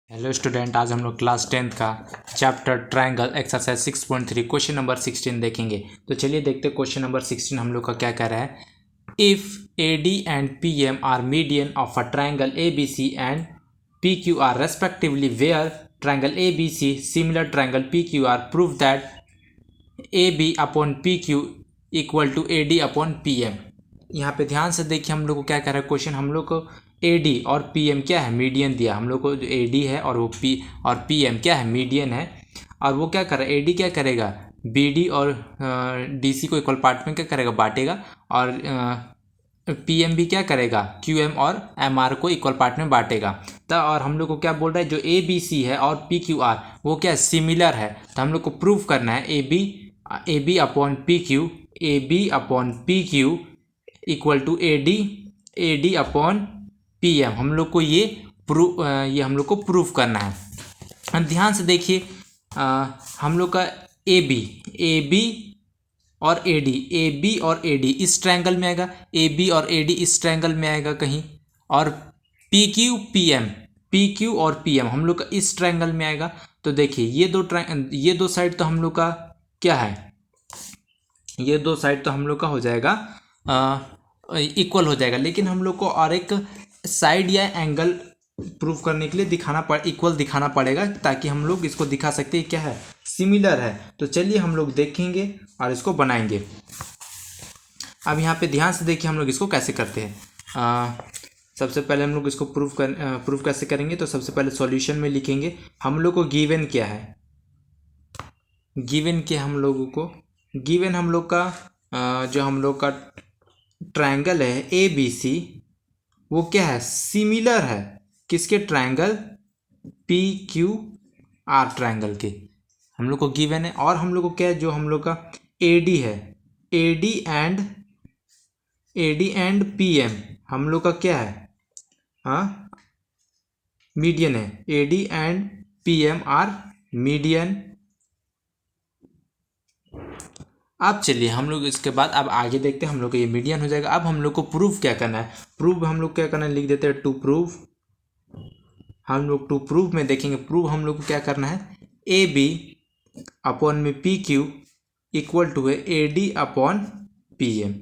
Hello student, आज हम लोग क्लास 10th का chapter triangle exercise 6.3 question number 16 देखेंगे। तो चलिए देखते हैं क्वेश्चन नंबर 16 हम लोग का क्या कह रहा है। If A D and P M are median of a triangle A B C and P Q R respectively where triangle A B C similar triangle P Q R prove that A B upon P Q equal to A D upon P M. यहाँ पे ध्यान से देखिए हम लोग को क्या कह रहा है क्वेश्चन। हम लोग को ए डी और पी एम क्या है, मीडियन दिया। हम लोग को जो ए डी है और वो पी एम क्या है, मीडियन है। और वो क्या कर रहा है, ए डी क्या करेगा, बी डी और डी सी को इक्वल पार्ट में क्या करेगा, बांटेगा। और पी एम भी क्या करेगा, क्यू एम और एम आर को इक्वल पार्ट में बांटेगा। तो और हम लोग को क्या बोल रहा है, जो ए बी सी है और पी क्यू आर वो क्या सिमिलर है। तो हम लोग को प्रूव करना है A B upon P Q, A B upon P Q equal to A D upon P M. हम लोग को ये हम लोग को प्रूफ करना है। ध्यान से देखिए, हम लोग का ए बी और ए डी इस ट्रायंगल में आएगा, ए बी और ए डी इस ट्रायंगल में आएगा कहीं। और पी क्यू और पी एम हम लोग का इस ट्रायंगल में आएगा। तो देखिए ये दो साइड तो हम लोग का क्या है, ये दो साइड तो हम लोग का हो जाएगा, इक्वल हो जाएगा। लेकिन हम लोग को और एक साइड या एंगल प्रूफ करने के लिए इक्वल दिखाना पड़ेगा, ताकि हम लोग इसको दिखा सकते हैं क्या है, सिमिलर है। तो चलिए हम लोग देखेंगे और इसको बनाएंगे। अब यहाँ पे ध्यान से देखिए हम लोग इसको कैसे करते हैं। सबसे पहले हम लोग इसको प्रूफ कैसे करेंगे। तो सबसे पहले सॉल्यूशन में लिखेंगे हम लोग को गिवन क्या है, हम लोगों को गिवन हम लोग का जो हम लोग का ट्रायंगल है ए बी सी वो क्या है, सिमिलर है किसके, triangle P Q R triangle के हम लोग को गिवन है। और हम लोग को क्या है, जो हम लोग का ए डी है, A D and P M हम लोग का क्या है, हाँ मीडियन है। A D and P M are median. अब चलिए हम लोग इसके बाद अब आगे देखते हैं, हम लोग को ये मीडियन हो जाएगा। अब हम लोग को प्रूफ क्या करना है, हम लोग क्या करना है, लिख देते हैं टू प्रूव। हम लोग टू प्रूव में देखेंगे, प्रूव हम लोग को क्या करना है, ए बी अपॉन में पी क्यू इक्वल टू है A D upon P M.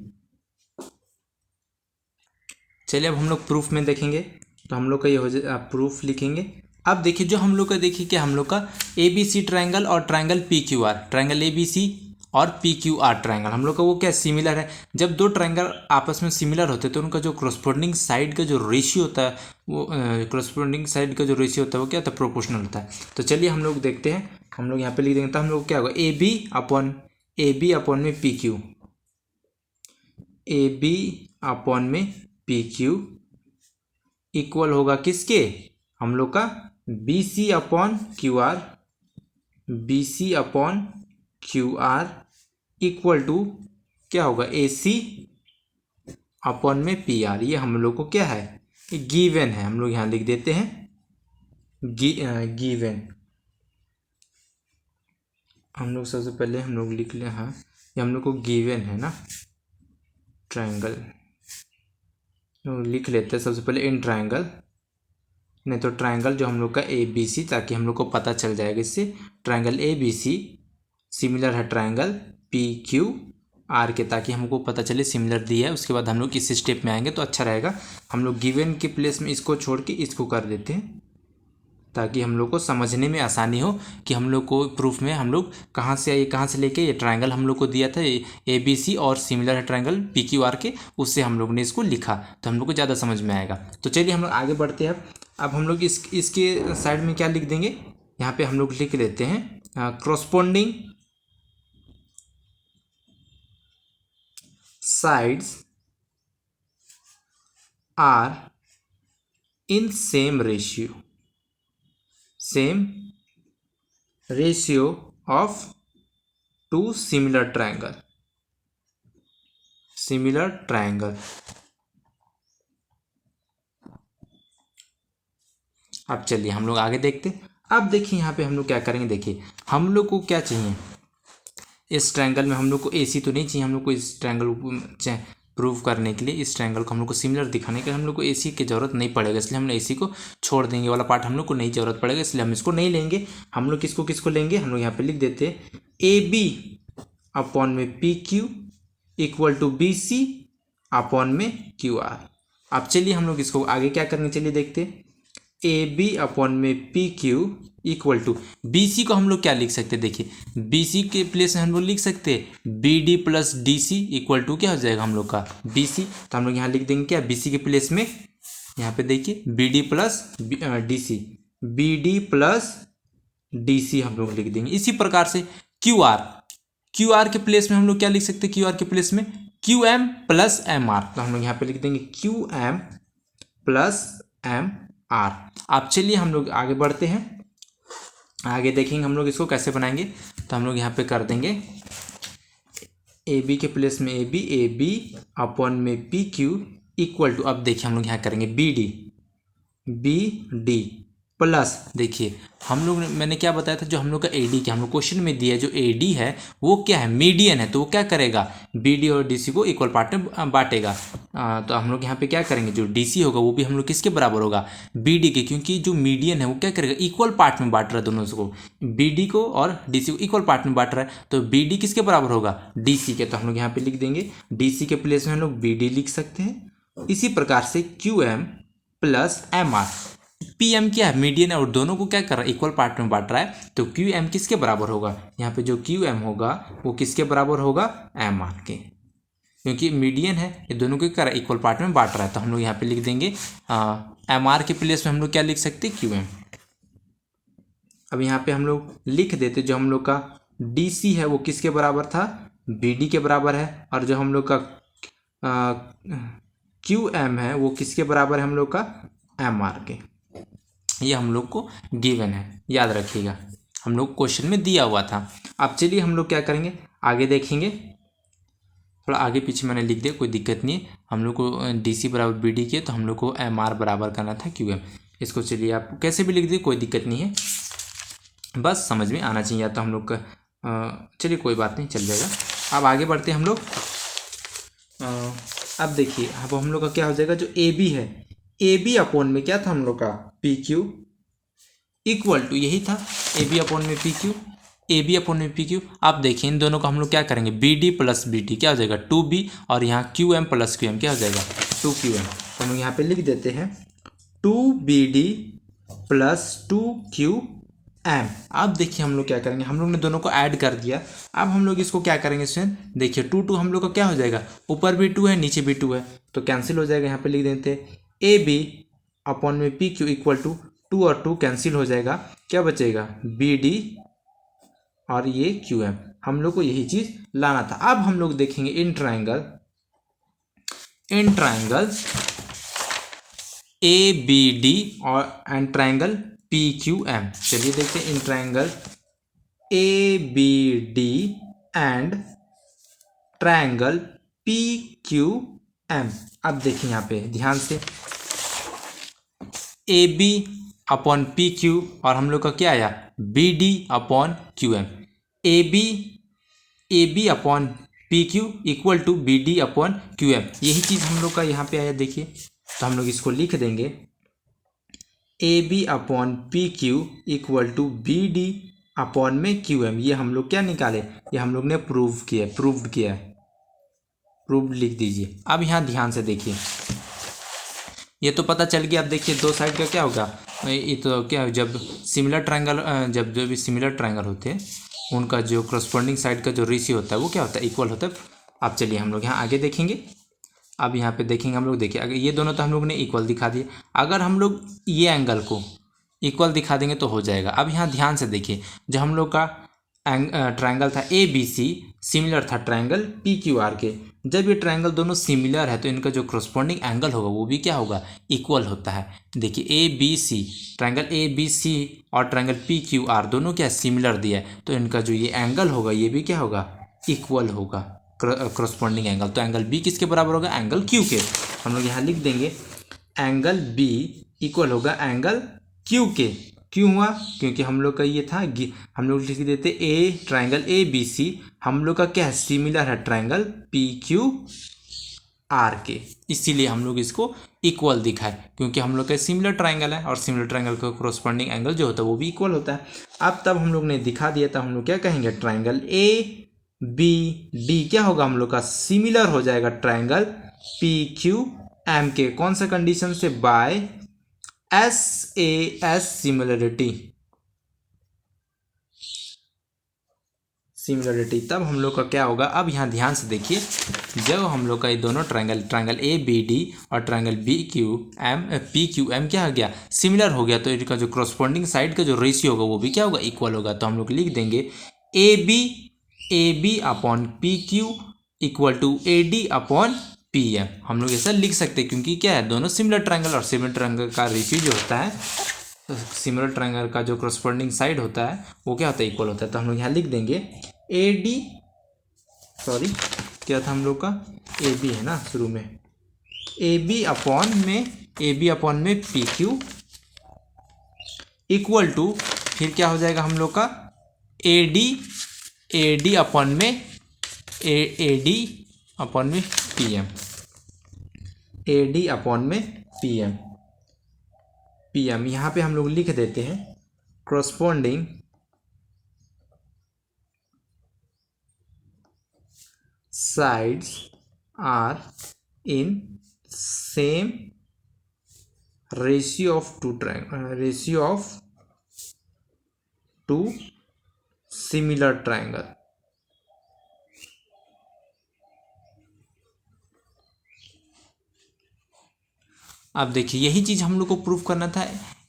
चलिए अब हम लोग प्रूफ में देखेंगे। तो हम लोग का ये हो जाए, प्रूफ लिखेंगे। अब देखिए जो हम लोग का, देखिए क्या हम लोग का ए बी सी ट्रायंगल और triangle P Q R, triangle A B C और पी क्यू आर ट्रायंगल हम लोग का वो क्या सिमिलर है। जब दो ट्रायंगल आपस में सिमिलर होते हैं तो उनका जो कॉरस्पॉन्डिंग साइड का जो रेशियो होता है वो क्या होता है, प्रोपोर्शनल होता है। तो चलिए हम लोग देखते हैं, हम लोग यहाँ पे लिख देंगे। तो हम लोग क्या होगा, ए बी अपॉन में P Q, A B upon में पी क्यू इक्वल होगा किसके, हम लोग का B C upon Q R, equal to क्या होगा, ए सी अपॉन में पी आर। ये हम लोग को क्या है, गिवन है। हम लोग यहाँ लिख देते हैं गिवन। हम लोग सबसे पहले हम लोग लिख लें, हाँ ये हम लोग को गिवन है ना, ट्रायंगल लिख लेते हैं सबसे पहले इन ट्रायंगल, नहीं तो ट्रायंगल जो हम लोग का ए बी सी, ताकि हम लोग को पता चल जाएगा इससे। Triangle A B C similar है ट्रायंगल पी क्यू आर के, ताकि हमको पता चले सिमिलर दिया है। उसके बाद हम लोग इस स्टेप में आएंगे तो अच्छा रहेगा। हम लोग गिवन के प्लेस में इसको छोड़ के इसको कर देते हैं, ताकि हम लोग को समझने में आसानी हो कि हम लोग को प्रूफ में हम लोग कहाँ से लेके ये ट्रायंगल हम लोग को दिया था ए बी सी और सिमिलर है ट्रायंगल पी क्यू आर के, उससे हम लोग ने इसको लिखा, तो हम लोग को ज़्यादा समझ में आएगा। तो चलिए हम लोग आगे बढ़ते हैं। अब हम लोग इसके साइड में क्या लिख देंगे, यहाँ पे हम लोग लिख देते हैं corresponding sides are in same ratio of two similar triangle। अब चलिए हम लोग आगे देखते हैं। अब देखिए यहाँ पे हम लोग क्या करेंगे, देखिए हम लोग को क्या चाहिए, इस ट्रायंगल में हम लोग को ए सी तो नहीं चाहिए, हम लोग को इस ट्रायंगल प्रूव करने के लिए, इस ट्रायंगल को हम लोग को सिमिलर दिखाने के लिए हम लोग को AC की ज़रूरत नहीं पड़ेगा, इसलिए हमने AC को छोड़ देंगे, वाला पार्ट हम लोग को नहीं ज़रूरत पड़ेगा, इसलिए हम इसको नहीं लेंगे। हम लोग किसको लेंगे, हम लोग यहाँ पे लिख देते हैं AB अपॉन में PQ equal to BC upon में QR। अब चलिए हम लोग इसको आगे क्या करने, चलिए देखते। AB अपॉन में PQ इक्वल टू BC को हम लोग क्या लिख सकते हैं, देखिए BC के प्लेस में हम लोग लिख सकते हैं BD plus DC equal to क्या हो जाएगा हम लोग का BC। तो हम लोग यहाँ लिख देंगे क्या, BC के प्लेस में यहाँ पे देखिए BD plus DC, BD plus DC हम लोग लिख देंगे। इसी प्रकार से QR के प्लेस में हम लोग क्या लिख सकते हैं, QR के प्लेस में QM प्लस MR। तो हम लोग यहाँ पे लिख देंगे QM प्लस MR। अब चलिए हम लोग आगे बढ़ते हैं, आगे देखेंगे हम लोग इसको कैसे बनाएंगे। तो हम लोग यहाँ पे कर देंगे AB के प्लेस में AB अपॉन में PQ इक्वल टू, अब देखिए हम लोग यहाँ करेंगे BD प्लस, देखिए हम लोग मैंने क्या बताया था, जो हम लोग का AD क्या हम लोग क्वेश्चन में दिया है, जो AD है वो क्या है, मीडियन है, तो वो क्या करेगा BD और DC को इक्वल पार्ट में बांटेगा। तो हम लोग यहाँ पे क्या करेंगे, जो DC होगा वो भी हम लोग किसके बराबर होगा, BD के, क्योंकि जो मीडियन है वो क्या करेगा, इक्वल पार्ट में बांट रहा है दोनों को, BD को और DC को इक्वल पार्ट में बांट रहा है, तो BD किसके बराबर होगा, DC के। तो हम लोग यहाँ पे लिख देंगे DC के प्लेस में हम लोग BD लिख सकते हैं। इसी प्रकार से QM प्लस MR, PM क्या है, मीडियन है और दोनों को क्या कर रहा है, इक्वल पार्ट में बांट रहा है, तो QM किसके बराबर होगा, यहाँ पे जो QM होगा वो किसके बराबर होगा, MR के, क्योंकि मीडियन है, ये दोनों को क्या कर रहा है, इक्वल पार्ट में बांट रहा है। तो हम लोग यहाँ पे लिख देंगे MR के प्लेस में हम लोग क्या लिख सकते हैं, QM। अब यहाँ पे हम लोग लिख देते, जो हम लोग का DC है वो किसके बराबर था, BD के बराबर है, और जो हम लोग का QM है वो किसके बराबर है, हम लोग का MR के। ये हम लोग को गिवन है, याद रखिएगा, हम लोग क्वेश्चन में दिया हुआ था। अब चलिए हम लोग क्या करेंगे, आगे देखेंगे, थोड़ा आगे पीछे मैंने लिख दिया, कोई दिक्कत नहीं है। हम लोग को DC बराबर BD के, तो हम लोग को MR बराबर करना था QM। इसको चलिए आप कैसे भी लिख दीजिए, कोई दिक्कत नहीं है, बस समझ में आना चाहिए, या तो हम लोग का चलिए कोई बात नहीं, चल जाएगा। अब आगे बढ़ते हैं हम लोग। अब देखिए अब हम लोग का क्या हो जाएगा, जो AB है, AB अपॉन में क्या था हम लोग का PQ इक्वल टू, यही था AB अपॉन में PQ, AB अपॉन में PQ। आप देखिए इन दोनों को हम लोग क्या करेंगे, BD प्लस BD क्या हो जाएगा 2B, और यहाँ QM प्लस QM क्या हो जाएगा 2QM। तो हम लोग यहाँ पे लिख देते हैं 2BD प्लस 2QM। अब देखिए हम लोग क्या करेंगे, हम लोग ने दोनों को ऐड कर दिया। अब हम लोग इसको क्या करेंगे स्टूडेंट, देखिए 2 हम लोग का क्या हो जाएगा, ऊपर भी 2 है नीचे भी 2 है, तो कैंसिल हो जाएगा। यहाँ पे लिख देते हैं AB अपॉन में PQ इक्वल टू 2 और 2 कैंसिल हो जाएगा, क्या बचेगा BD और ये QM। हम लोग को यही चीज़ लाना था। अब हम लोग देखेंगे इन ट्राइंगल ABD और एंड ट्राइंगल PQM। चलिए देखते हैं in triangle ABD and triangle PQM। अब देखिए यहाँ पे ध्यान से, AB अपॉन PQ और हम लोग का क्या आया BD upon QM। AB upon PQ equal to BD upon QM, यही चीज़ हम लोग का यहाँ पे आया। देखिए तो हम लोग इसको लिख देंगे AB upon PQ equal to BD upon में QM। ये हम लोग क्या निकाले, ये हम लोग ने प्रूव्ड किया है, प्रूव्ड लिख दीजिए। अब यहाँ ध्यान से देखिए, ये तो पता चल गया। अब देखिए दो साइड का क्या होगा, ये तो क्या, जब सिमिलर ट्रायंगल जब भी सिमिलर ट्रायंगल होते हैं उनका जो करस्पॉन्डिंग साइड का जो रेशियो होता है वो क्या होता है, इक्वल होता है। अब चलिए हम लोग यहाँ आगे देखेंगे। अब यहाँ पे देखेंगे हम लोग, देखिए अगर ये दोनों तो हम लोग ने इक्वल दिखा दिए, अगर हम लोग ये एंगल को इक्वल दिखा देंगे तो हो जाएगा। अब यहाँ ध्यान से देखिए, जो हम लोग का ट्रायंगल था ABC सिमिलर था ट्रायंगल PQR के। जब ये ट्रायंगल दोनों सिमिलर है तो इनका जो करस्पॉन्डिंग एंगल होगा वो भी क्या होगा, इक्वल होता है। देखिए ABC ट्रायंगल ABC और ट्रायंगल PQR दोनों क्या सिमिलर दिया है, तो इनका जो ये एंगल होगा ये भी क्या होगा, इक्वल होगा करस्पॉन्डिंग एंगल। तो एंगल B किसके बराबर होगा, एंगल Q के। हम लोग यहाँ लिख देंगे एंगल B इक्वल होगा एंगल Q के। क्यों हुआ, क्योंकि हम लोग का ये था, हम लोग लिख देते ट्रायंगल ABC हम लोग का क्या है, सिमिलर है ट्रायंगल PQR आर के, इसीलिए हम लोग इसको इक्वल दिखाए, क्योंकि हम लोग का सिमिलर ट्राइंगल है और सिमिलर ट्राइंगल का कोरोस्पोंडिंग एंगल जो होता है वो भी इक्वल होता है। अब तब हम लोग ने दिखा दिया, तब हम लोग क्या कहेंगे, ट्राइंगल ए बी डी क्या होगा हम लोग का, सिमिलर हो जाएगा ट्राइंगल पी क्यू एम के, कौन सा कंडीशन से, by S A S similarity, तब हम लोग का क्या होगा। अब यहाँ ध्यान से देखिए, जब हम लोग का ये दोनों ट्राइंगल ए बी डी और triangle B Q M P Q M क्या हो गया, सिमिलर हो गया, तो इनका जो करस्पॉन्डिंग साइड का जो रेशियो होगा वो भी क्या होगा, इक्वल होगा। तो हम लोग लिख देंगे A B upon P Q equal to A D upon P M. हम लोग ऐसा लिख सकते हैं, क्योंकि क्या है, दोनों सिमिलर ट्राइंगल और सिमिलर ट्राइंगल का रेशियो जो होता है, सिमिलर ट्राइंगल का जो करस्पॉन्डिंग साइड होता है वो क्या होता है, इक्वल होता है। तो हम लोग यहाँ लिख देंगे ए डी, सॉरी क्या था हम लोग का, ए बी है ना शुरू में, ए बी अपॉन में पी क्यू इक्वल टू, फिर क्या हो जाएगा हम लोग का, ए डी अपॉन में P M, A D upon में पी एम यहाँ पे हम लोग लिख देते हैं corresponding sides are in same ratio of two similar triangle। अब देखिए यही चीज़ हम लोग को प्रूव करना था,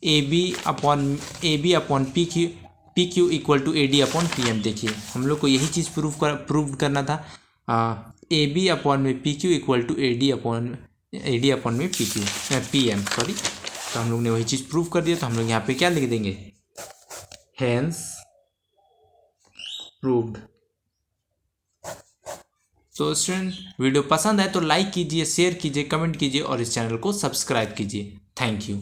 A B upon P Q equal to A D upon P M. देखिए हम लोग को यही चीज़ प्रूव करना था, ए बी अपॉन में P Q equal to A D upon में पी एम, सॉरी। तो हम लोग ने वही चीज़ प्रूव कर दिया, तो हम लोग यहाँ पे क्या लिख देंगे, हेंस प्रूव्ड। तो स्टूडेंट वीडियो पसंद आए तो लाइक कीजिए, शेयर कीजिए, कमेंट कीजिए और इस चैनल को सब्सक्राइब कीजिए। Thank you.